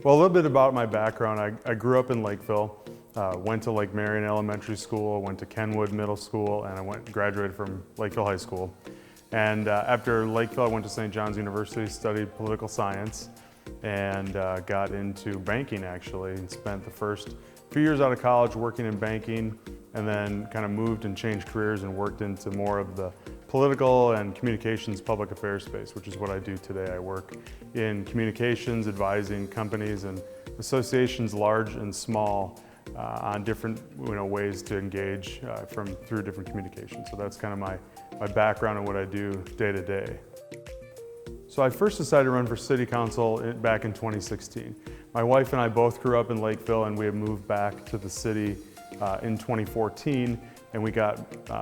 Well, a little bit about my background. I grew up in Lakeville, went to Lake Marion Elementary School, went to Kenwood Middle School, and I graduated from Lakeville High School. And after Lakeville, I went to St. John's University, studied political science, and got into banking actually, and spent the first few years out of college working in banking, and then kind of moved and changed careers and worked into more of the political and communications public affairs space, which is what I do today. I work in communications, advising companies and associations large and small on different ways to engage through different communications. So that's kind of my background and what I do day to day. So I first decided to run for city council back in 2016. My wife and I both grew up in Lakeville, and we had moved back to the city in 2014, and we got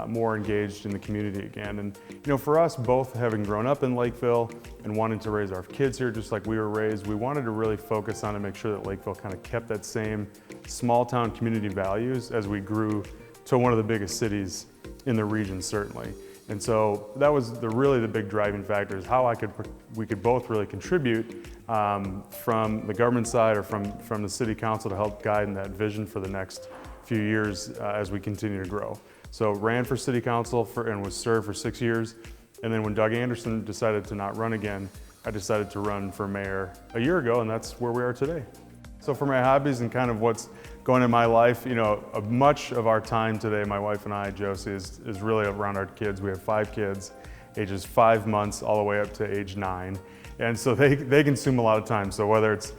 more engaged in the community again. And for us, both having grown up in Lakeville and wanting to raise our kids here just like we were raised, we wanted to really focus on and make sure that Lakeville kind of kept that same small town community values as we grew to one of the biggest cities in the region, certainly. And so that was really the big driving factor, is how we could both really contribute from the government side or from the city council to help guide in that vision for the next few years as we continue to grow. So ran for city council and was served for 6 years. And then when Doug Anderson decided to not run again, I decided to run for mayor a year ago, and that's where we are today. So for my hobbies and kind of what's going in my life, much of our time today, my wife and I, Josie, is really around our kids. We have 5 kids, ages 5 months all the way up to age 9. And so they consume a lot of time. So whether it's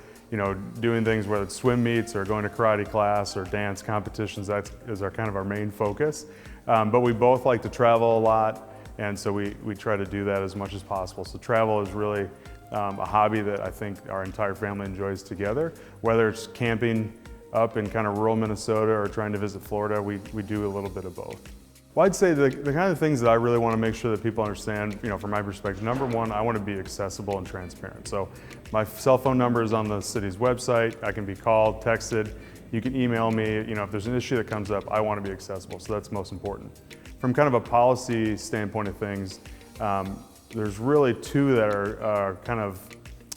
doing things, whether it's swim meets or going to karate class or dance competitions, that is our main focus. But we both like to travel a lot, and so we try to do that as much as possible. So travel is really a hobby that I think our entire family enjoys together. Whether it's camping up in kind of rural Minnesota or trying to visit Florida, we do a little bit of both. Well, I'd say the kind of things that I really want to make sure that people understand, from my perspective, number one, I want to be accessible and transparent. So my cell phone number is on the city's website. I can be called, texted. You can email me. If there's an issue that comes up, I want to be accessible. So that's most important. From kind of a policy standpoint of things, there's really 2 that are kind of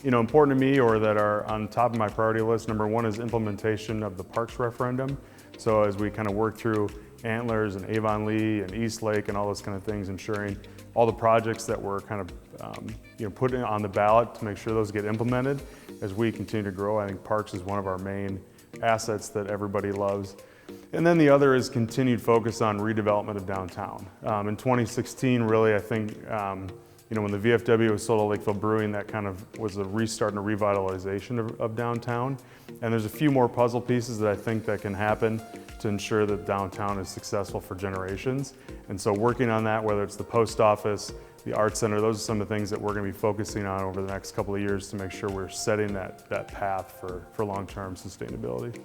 important to me, or that are on top of my priority list. Number one is implementation of the parks referendum. So as we kind of work through Antlers and Avon Lee and East Lake and all those kind of things, ensuring all the projects that we're kind of putting on the ballot to make sure those get implemented as we continue to grow. I think parks is one of our main assets that everybody loves. And then the other is continued focus on redevelopment of downtown. In 2016, really, I think, when the VFW was sold to Lakeville Brewing, that kind of was a restart and a revitalization of downtown. And there's a few more puzzle pieces that I think that can happen to ensure that downtown is successful for generations. And so working on that, whether it's the post office, the art center, those are some of the things that we're going to be focusing on over the next couple of years to make sure we're setting that path for long-term sustainability.